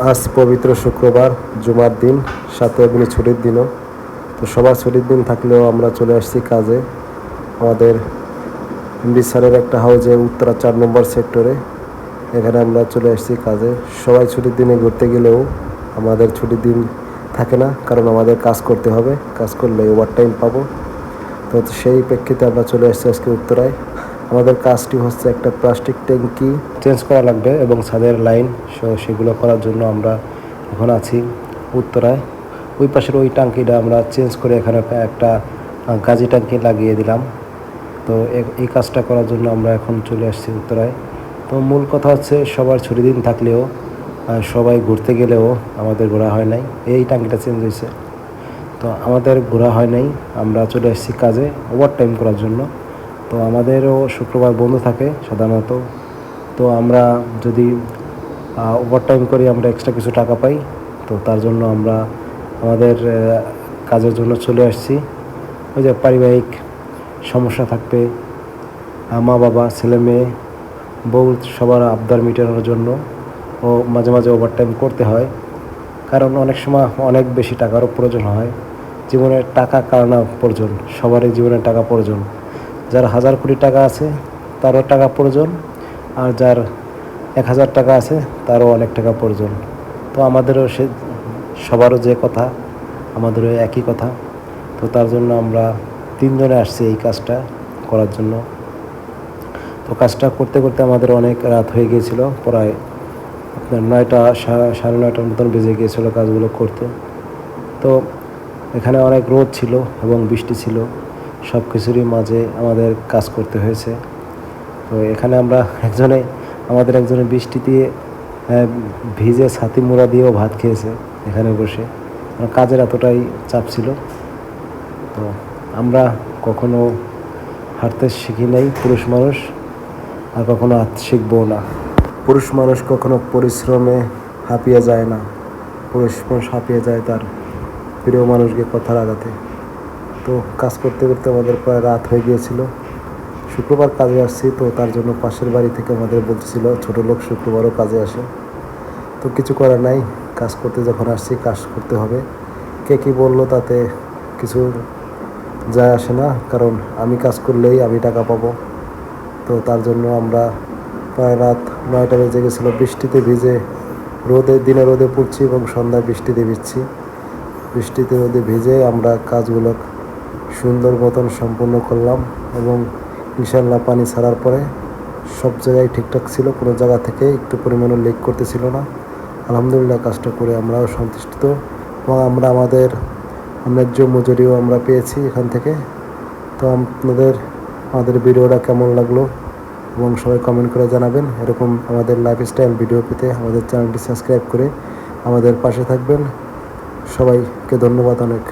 আজ পবিত্র শুক্রবার, জুমার দিন, সাথে এমনি ছুটির দিনও। তো সবার ছুটির দিন থাকলেও আমরা চলে আসছি কাজে। আমাদের এমডি স্যারের একটা হাউজে উত্তরা 4 নম্বর সেক্টরে, এখানে আমরা চলে আসছি কাজে। সবাই ছুটির দিনে ঘুরতে গেলেও আমাদের ছুটির দিন থাকে না, কারণ আমাদের কাজ করতে হবে। কাজ করলে ওভারটাইম পাবো। তো সেই প্রেক্ষিতে আমরা চলে আসছি আজকে উত্তরায়। আমাদের কাজটি হচ্ছে একটা প্লাস্টিক ট্যাঙ্কি চেঞ্জ করা লাগবে এবং ছাদের লাইন, সেগুলো করার জন্য আমরা এখন আছি উত্তরায়। ওই পাশের ওই ট্যাঙ্কিটা আমরা চেঞ্জ করে এখানে একটা গাজি ট্যাঙ্কি লাগিয়ে দিলাম। তো এই কাজটা করার জন্য আমরা এখন চলে আসছি উত্তরায়। তো মূল কথা হচ্ছে সবার ছুটি দিন থাকলেও সবাই ঘুরতে গেলেও আমাদের ঘোরা হয় নাই। এই ট্যাঙ্কিটা চেঞ্জ হয়েছে, তো আমাদের ঘোরা হয় নাই। আমরা চলে আসছি কাজে ওভার টাইম করার জন্য। তো আমাদেরও শুক্রবার বন্ধ থাকে সাধারণত। তো আমরা যদি ওভার টাইম করি আমরা এক্সট্রা কিছু টাকা পাই। তো তার জন্য আমরা আমাদের কাজের জন্য চলে আসছি। ওই যে পারিবারিক সমস্যা থাকবে, মা বাবা ছেলে মেয়ে বউ সবার আবদার মেটানোর জন্য ও মাঝে মাঝে ওভার টাইম করতে হয়, কারণ অনেক সময় অনেক বেশি টাকারও প্রয়োজন হয়। জীবনে টাকা কারণ প্রয়োজন, সবারই জীবনে টাকা প্রয়োজন। যার 1000 কোটি টাকা আছে তারও টাকা প্রয়োজন, আর যার 1000 টাকা আছে তারও অনেক টাকা প্রয়োজন। তো আমাদেরও সবারও যে কথা, আমাদেরও একই কথা। তো তার জন্য আমরা 3 জনে আসছি এই কাজটা করার জন্য। তো কাজটা করতে করতে আমাদের অনেক রাত হয়ে গিয়েছিল, প্রায় আপনার 9টা সাড়ে 9টার মতন বেজে গিয়েছিলো কাজগুলো করতে। তো এখানে অনেক রোদ ছিল এবং বৃষ্টি ছিল, সব কিছুরই মাঝে আমাদের কাজ করতে হয়েছে। তো এখানে আমাদের একজনে বৃষ্টিতে ভিজে ছাতি মোড়া দিয়েও ভাত খেয়েছে এখানে বসে, কাজের এতটাই চাপ ছিল। তো আমরা কখনো হাঁটতে শিখি নাই পুরুষ মানুষ, আর কখনো শিখবো না। পুরুষ মানুষ কখনো পরিশ্রমে হাঁপিয়ে যায় না, পুরুষ মানুষ হাঁপিয়ে যায় তার প্রিয় মানুষকে কথা লাগাতে। তো কাজ করতে করতে আমাদের প্রায় রাত হয়ে গিয়েছিল। শুক্রবার কাজে আসছি, তো তার জন্য পাশের বাড়ি থেকে আমাদের বলছিল ছোটো লোক শুক্রবারও কাজে আসে। তো কিছু করার নাই, কাজ করতে যখন আসছি কাজ করতে হবে। কে কী বললো তাতে কিছু যায় আসে না, কারণ আমি কাজ করলেই আমি টাকা পাবো। তো তার জন্য আমরা প্রায় রাত 9টা বেজে গেছিলো, বৃষ্টিতে ভিজে দিনে রোদে পড়ছি এবং সন্ধ্যায় বৃষ্টিতে বৃষ্টিতে রোদে ভিজে আমরা কাজগুলো সুন্দর মতন সম্পূর্ণ করলাম। এবং ইনশাল্লাহ পানি ছাড়ার পরে সব জায়গায় ঠিকঠাক ছিল, কোনো জায়গা থেকে একটু পরিমাণও লিক করতেছিল না। আলহামদুলিল্লাহ কাজটা করে আমরাও সন্তুষ্ট এবং আমরা আমাদের ন্যায্য মজুরিও আমরা পেয়েছি এখান থেকে। তো আমাদের ভিডিওটা কেমন লাগলো এবং সবাই কমেন্ট করে জানাবেন। এরকম আমাদের লাইফস্টাইল ভিডিও পেতে আমাদের চ্যানেলটি সাবস্ক্রাইব করে আমাদের পাশে থাকবেন। সবাইকে ধন্যবাদ অনেক।